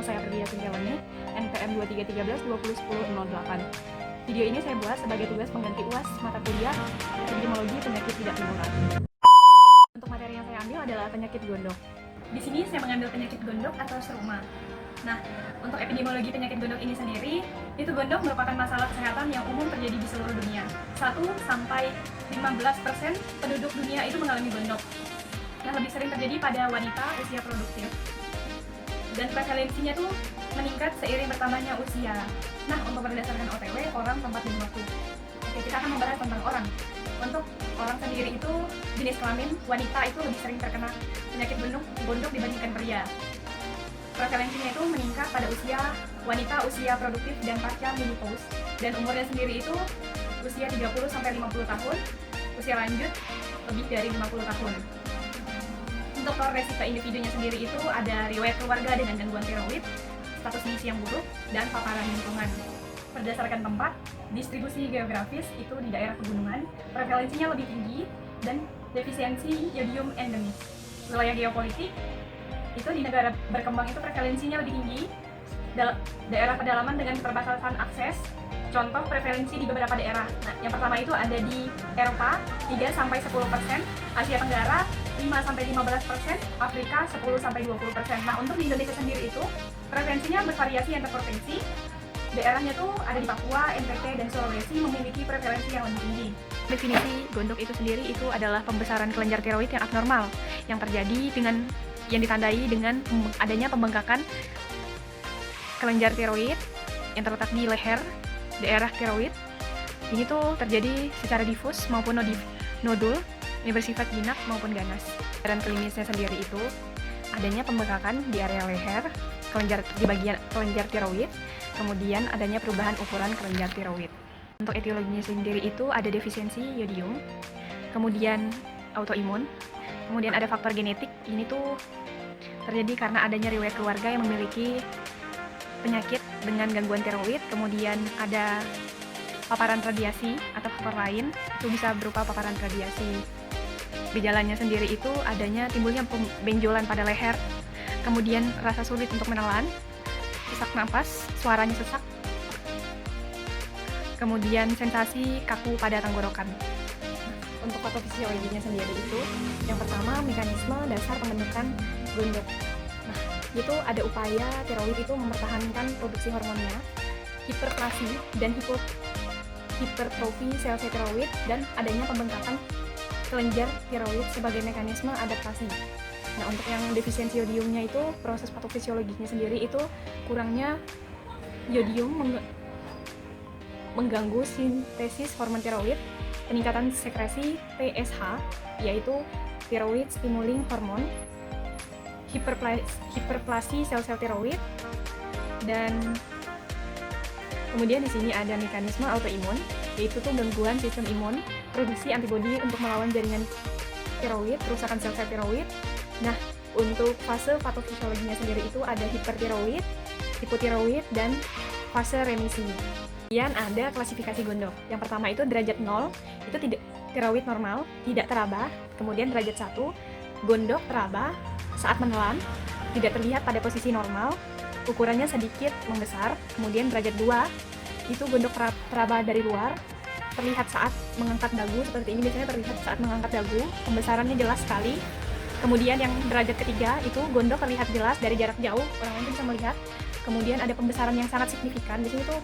Nama saya Perdia Sintiawani, NPM 2313201008. Video ini saya buat sebagai tugas pengganti UAS mata kuliah Epidemiologi Penyakit Tidak Menular. Untuk materi yang saya ambil adalah penyakit gondok. Di sini saya mengambil penyakit gondok atau seruma. Nah, untuk epidemiologi penyakit gondok ini sendiri, itu gondok merupakan masalah kesehatan yang umum terjadi di seluruh dunia. 1-15% penduduk dunia itu mengalami gondok. Yang lebih sering terjadi pada wanita usia produktif. Dan prevalensinya tuh meningkat seiring bertambahnya usia. Nah, untuk berdasarkan OTW, orang, tempat, dan waktu. Oke, kita akan membahas tentang orang. Untuk orang sendiri itu, jenis kelamin wanita itu lebih sering terkena penyakit gondok dibandingkan pria. Prevalensinya itu meningkat pada usia wanita usia produktif dan pasca menopause. Dan umurnya sendiri itu usia 30-50 tahun, usia lanjut lebih dari 50 tahun. Untuk resiko individunya sendiri itu ada riwayat keluarga dengan gangguan tiroid, status gizi yang buruk, dan paparan lingkungan. Berdasarkan tempat, distribusi geografis itu di daerah pegunungan, prevalensinya lebih tinggi, dan defisiensi yodium endemis. Wilayah geopolitik, itu di negara berkembang itu prevalensinya lebih tinggi, daerah pedalaman dengan keterbatasan akses, contoh prevalensi di beberapa daerah. Nah, yang pertama itu ada di Eropa 3-10%, Asia Tenggara 5-15%, Afrika 10-20%. Nah, untuk di Indonesia sendiri itu prevalensinya bervariasi antar provinsi. Daerahnya tuh ada di Papua, NTT, dan Sulawesi memiliki prevalensi yang lebih tinggi. Definisi gondok itu sendiri itu adalah pembesaran kelenjar tiroid yang abnormal yang terjadi dengan yang ditandai dengan adanya pembengkakan kelenjar tiroid yang terletak di leher daerah tiroid. Ini tuh terjadi secara difus maupun nodul yang bersifat jinak maupun ganas. Dan klinisnya sendiri itu adanya pembengkakan di area leher, di bagian kelenjar tiroid, kemudian adanya perubahan ukuran kelenjar tiroid. Untuk etiologinya sendiri itu ada defisiensi yodium, kemudian autoimun, kemudian ada faktor genetik. Ini tuh terjadi karena adanya riwayat keluarga yang memiliki penyakit dengan gangguan tiroid, kemudian ada paparan radiasi atau faktor lain, itu bisa berupa paparan radiasi. Gejalanya sendiri itu adanya timbulnya benjolan pada leher, kemudian rasa sulit untuk menelan, sesak napas, suaranya sesak, kemudian sensasi kaku pada tenggorokan. Untuk patofisiologinya sendiri itu, yang pertama mekanisme dasar pembentukan gondok. Nah, itu ada upaya tiroid itu mempertahankan produksi hormonnya, hiperplasi dan hipertrofi sel-sel tiroid, dan adanya pembengkakan kelenjar tiroid sebagai mekanisme adaptasi. Nah, untuk yang defisiensi yodiumnya itu, proses patofisiologinya sendiri itu kurangnya yodium mengganggu sintesis hormon tiroid, peningkatan sekresi TSH, yaitu thyroid stimulating hormone, hiperplasi sel-sel tiroid, dan kemudian di sini ada mekanisme autoimun, yaitu tuh gangguan sistem imun, produksi antibodi untuk melawan jaringan tiroid, kerusakan sel-sel tiroid. Nah, untuk fase patofisiologinya sendiri itu ada hipertiroid, hipotiroid, dan fase remisi. Kemudian ada klasifikasi gondok. Yang pertama itu derajat 0, itu tidak tiroid normal, tidak teraba. Kemudian derajat 1, gondok teraba saat menelan, tidak terlihat pada posisi normal, ukurannya sedikit membesar. Kemudian derajat 2, itu gondok teraba dari luar, terlihat saat mengangkat dagu, seperti ini biasanya terlihat saat mengangkat dagu, pembesarannya jelas sekali. Kemudian yang derajat ketiga itu gondok terlihat jelas dari jarak jauh, orang lain bisa melihat. Kemudian ada pembesaran yang sangat signifikan, di sini tuh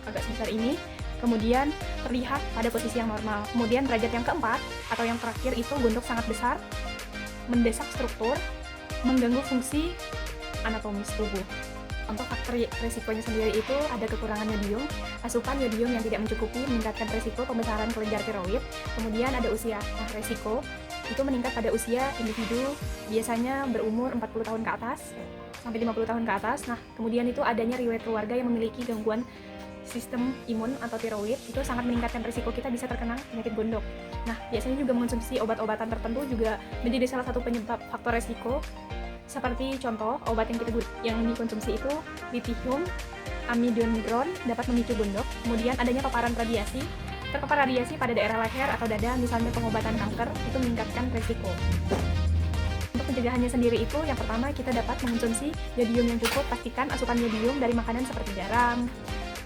agak sebesar ini. Kemudian terlihat pada posisi yang normal. Kemudian derajat yang keempat atau yang terakhir itu gondok sangat besar, mendesak struktur, mengganggu fungsi anatomis tubuh. Untuk faktor resikonya sendiri itu ada kekurangan yodium, asupan yodium yang tidak mencukupi meningkatkan resiko pembesaran kelenjar tiroid. Kemudian ada usia. Nah, resiko itu meningkat pada usia individu biasanya berumur 40 tahun ke atas sampai 50 tahun ke atas. Nah, kemudian itu adanya riwayat keluarga yang memiliki gangguan sistem imun atau tiroid, itu sangat meningkatkan risiko kita bisa terkena penyakit gondok. Nah, biasanya juga mengonsumsi obat-obatan tertentu juga menjadi salah satu penyebab faktor resiko. Seperti contoh, obat yang dikonsumsi itu lithium, amidonidron dapat memicu gondok. Kemudian adanya paparan radiasi. Terpapar radiasi pada daerah leher atau dada, misalnya pengobatan kanker, itu meningkatkan resiko. Untuk pencegahannya sendiri itu, yang pertama kita dapat mengonsumsi yodium yang cukup. Pastikan asupan yodium dari makanan seperti garam,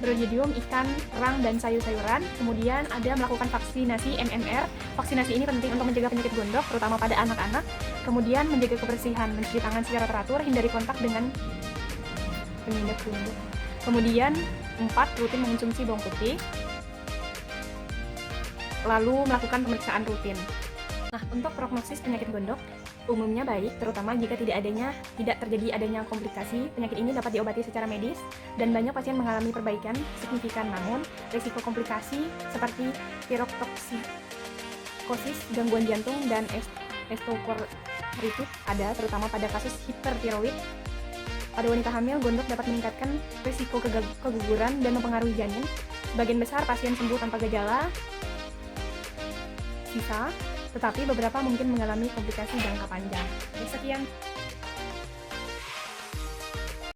beryodium, ikan, kerang, dan sayur-sayuran. Kemudian ada melakukan vaksinasi MMR. Vaksinasi ini penting untuk mencegah penyakit gondok, terutama pada anak-anak. Kemudian menjaga kebersihan, mencuci tangan secara teratur, hindari kontak dengan pengidap gondok. Kemudian 4. Rutin mengonsumsi bawang putih. Lalu melakukan pemeriksaan rutin. Nah, untuk prognosis penyakit gondok umumnya baik, terutama jika tidak terjadi adanya komplikasi. Penyakit ini dapat diobati secara medis dan banyak pasien mengalami perbaikan signifikan. Namun, risiko komplikasi seperti tirotoksikosis, gangguan jantung, dan osteoporosis ada, terutama pada kasus hipertiroid. Pada wanita hamil, gondok dapat meningkatkan risiko keguguran dan mempengaruhi janin. Sebagian besar pasien sembuh tanpa gejala tetapi beberapa mungkin mengalami komplikasi jangka panjang. Sekian.